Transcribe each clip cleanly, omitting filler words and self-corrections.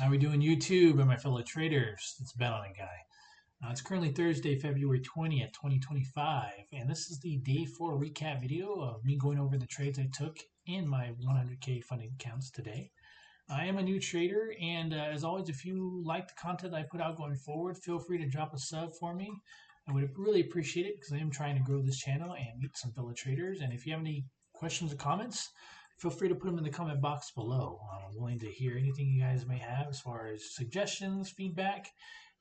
How we doing, YouTube and my fellow traders? It's Ben on it, guy. It's currently Thursday, February 20th, 2025, and this is the day 4 recap video of me going over the trades I took in my 100K funding accounts today. I am a new trader, and as always, if you like the content I put out going forward, feel free to drop a sub for me. I would really appreciate it because I am trying to grow this channel and meet some fellow traders. And if you have any questions or comments, feel free to put them in the comment box below. I'm willing to hear anything you guys may have as far as suggestions, feedback,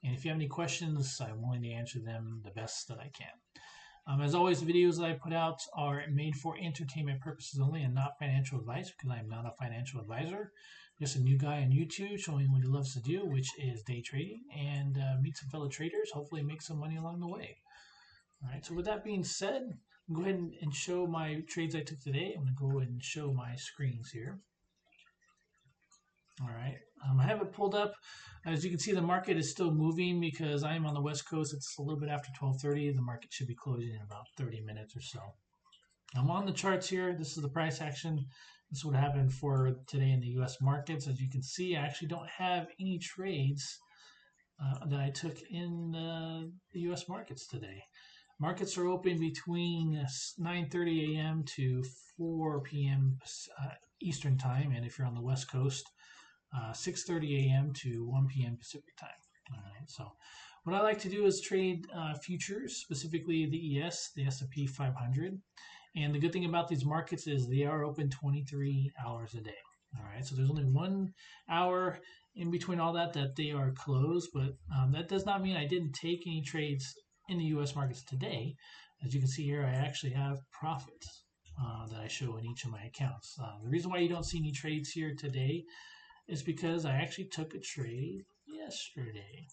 and if you have any questions, I'm willing to answer them the best that I can. As always, the videos that I put out are made for entertainment purposes only and not financial advice because I'm not a financial advisor. Just a new guy on YouTube showing what he loves to do, which is day trading, and meet some fellow traders, hopefully make some money along the way. All right, so with that being said, go ahead and show my trades I took today. I'm going to go ahead and show my screens here. All right, I have it pulled up. As you can see, the market is still moving because I'm on the West Coast. It's a little bit after 12:30. The market should be closing in about 30 minutes or so. I'm on the charts here. This is the price action. This is what happened for today in the U.S. markets. As you can see, I actually don't have any trades that I took in the U.S. markets today. Markets are open between 9:30 a.m. to 4 p.m. Eastern time, and if you're on the West Coast, 6:30 a.m. to 1 p.m. Pacific time. All right. So, what I like to do is trade futures, specifically the ES, the S&P 500. And the good thing about these markets is they are open 23 hours a day. All right. So there's only 1 hour in between all that they are closed, but that does not mean I didn't take any trades in the U.S. markets today. As you can see here, I actually have profits that I show in each of my accounts. The reason why you don't see any trades here today is because I actually took a trade yesterday.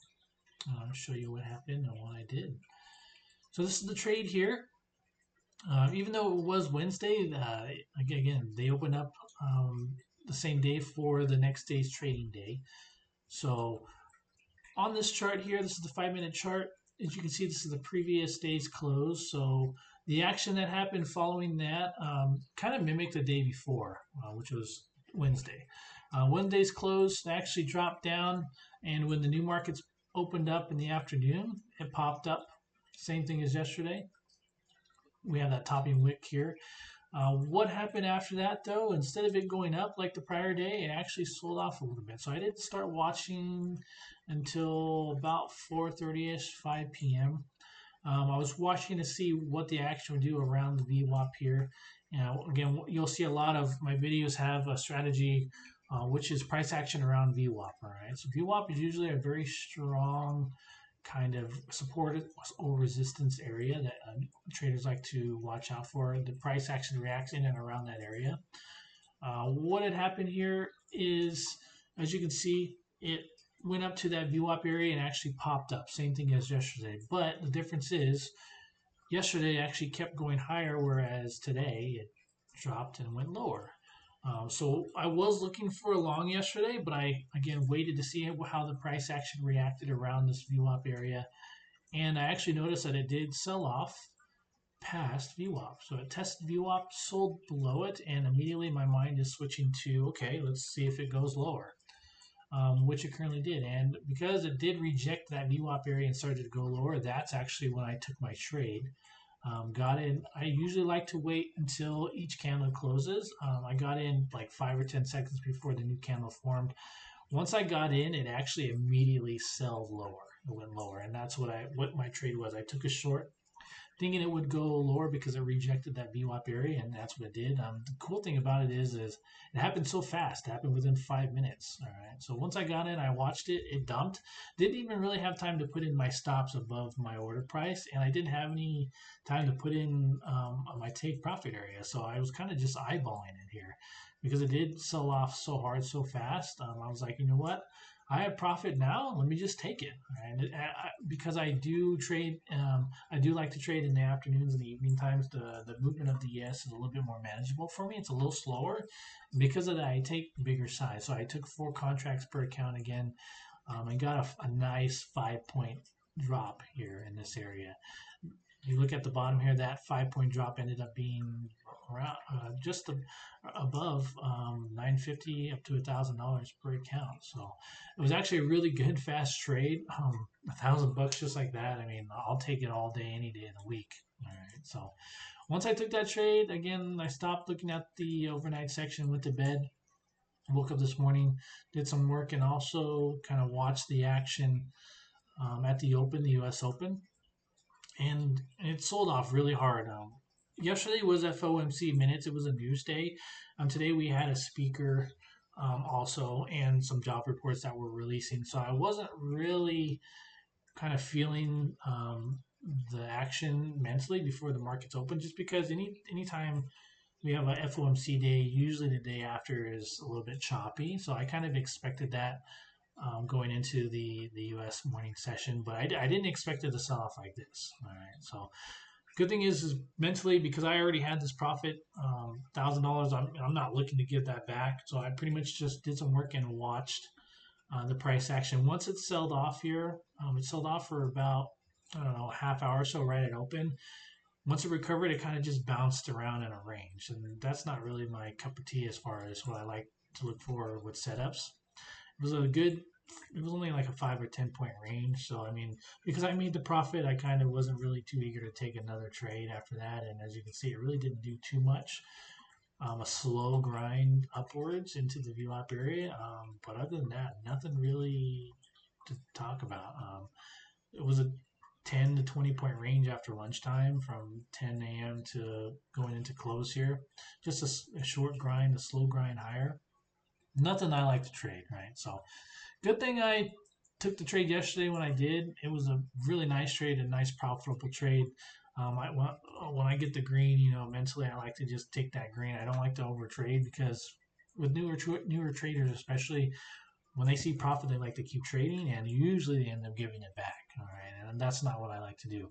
I'll show you what happened and what I did. So this is the trade here. Even though it was Wednesday, again, they opened up the same day for the next day's trading day. So on this chart here, this is the 5-minute chart. As you can see, this is the previous day's close. So the action that happened following that kind of mimicked the day before, which was Wednesday. Wednesday's close actually dropped down, and when the new markets opened up in the afternoon, it popped up. Same thing as yesterday. We have that topping wick here. What happened after that, though? Instead of it going up like the prior day, it actually sold off a little bit. So I didn't start watching until about 4:30ish, 5 p.m. I was watching to see what the action would do around the VWAP here. Again, you'll see a lot of my videos have a strategy, which is price action around VWAP. All right, so VWAP is usually a very strong kind of support or resistance area that traders like to watch out for. The price action reacts in and around that area. What had happened here is, as you can see, it went up to that VWAP area and actually popped up. Same thing as yesterday. But the difference is, yesterday actually kept going higher, whereas today it dropped and went lower. So I was looking for a long yesterday, but I again waited to see how the price action reacted around this VWAP area, and I actually noticed that it did sell off past VWAP. So it tested VWAP, sold below it, and immediately my mind is switching to, okay, let's see if it goes lower, which it currently did. And because it did reject that VWAP area and started to go lower, that's actually when I took my trade. Got in. I usually like to wait until each candle closes. I got in like 5 or 10 seconds before the new candle formed. Once I got in, it actually immediately sold lower. It went lower, and that's what my trade was. I took a short, thinking it would go lower because it rejected that VWAP area, and that's what it did. The cool thing about it is it happened so fast. It happened within 5 minutes. All right. So once I got in, I watched it. It dumped. Didn't even really have time to put in my stops above my order price, and I didn't have any time to put in my take profit area. So I was kind of just eyeballing it here because it did sell off so hard, so fast. I was like, you know what? I have profit now. Let me just take it, right? Because I do trade. I do like to trade in the afternoons and the evening times. The movement of the ES is a little bit more manageable for me. It's a little slower. Because of that, I take bigger size. So I took 4 contracts per account again. I got a nice 5-point drop here in this area. You look at the bottom here. That 5-point drop ended up being around just above 950 up to $1,000 per account. So it was actually a really good fast trade. $1,000 just like that. I mean, I'll take it all day, any day of the week. All right. So once I took that trade, again, I stopped looking at the overnight section, went to bed. Woke up this morning, did some work, and also kind of watched the action at the Open, the U.S. Open, and it sold off really hard. Yesterday was FOMC minutes; it was a news day. Today we had a speaker also, and some job reports that were releasing. So I wasn't really kind of feeling the action mentally before the markets open, just because anytime we have a FOMC day, usually the day after is a little bit choppy. So I kind of expected that going into the U.S. morning session, but I didn't expect it to sell off like this. All right. So good thing is mentally, because I already had this profit, $1,000, I'm not looking to give that back. So I pretty much just did some work and watched the price action. Once it sold off here, it sold off for about, I don't know, a half hour or so right at open. Once it recovered, it kind of just bounced around in a range, and that's not really my cup of tea as far as what I like to look for with setups. It was a good. It was only like a 5 or 10 point range, so I mean, because I made the profit, I kind of wasn't really too eager to take another trade after that. And as you can see, it really didn't do too much. A slow grind upwards into the VWAP area, but other than that, nothing really to talk about. It was a 10 to 20 point range after lunchtime from 10 a.m. to going into close here. Just a short grind, a slow grind higher. Nothing I like to trade, right? So good thing I took the trade yesterday when I did. It was a really nice trade, a nice profitable trade. When I get the green, mentally I like to just take that green. I don't like to over trade because with newer traders, especially when they see profit, they like to keep trading, and usually they end up giving it back. All right, and that's not what I like to do.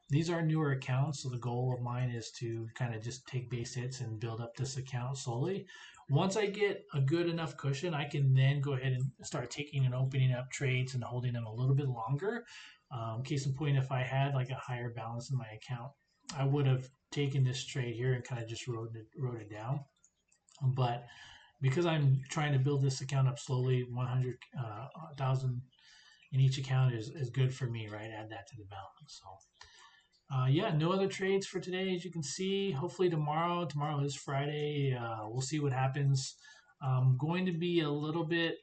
These are newer accounts, so the goal of mine is to kind of just take base hits and build up this account slowly. Once I get a good enough cushion, I can then go ahead and start taking and opening up trades and holding them a little bit longer. Case in point, if I had like a higher balance in my account, I would have taken this trade here and kind of just wrote it down. But because I'm trying to build this account up slowly, 100,000 in each account is good for me, right? Add that to the balance. So, yeah, no other trades for today, as you can see. Hopefully tomorrow. Tomorrow is Friday. We'll see what happens. I'm going to be a little bit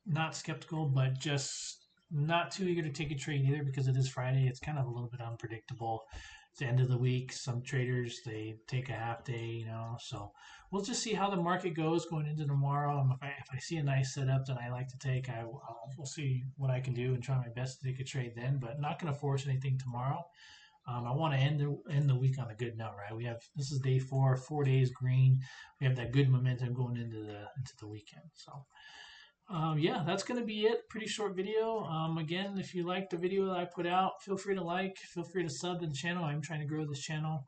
not skeptical, but just not too eager to take a trade either because it is Friday. It's kind of a little bit unpredictable. It's the end of the week. Some traders, they take a half day, so we'll just see how the market goes going into tomorrow. If I see a nice setup that I like to take, we'll see what I can do and try my best to take a trade then, but not going to force anything tomorrow. I want to end the week on a good note, right? This is day 4 days green. We have that good momentum going into the weekend. So yeah, that's going to be it. Pretty short video. Again, if you like the video that I put out, feel free to sub to the channel. I'm trying to grow this channel.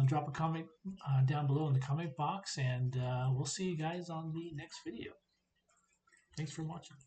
Drop a comment down below in the comment box, and we'll see you guys on the next video. Thanks for watching.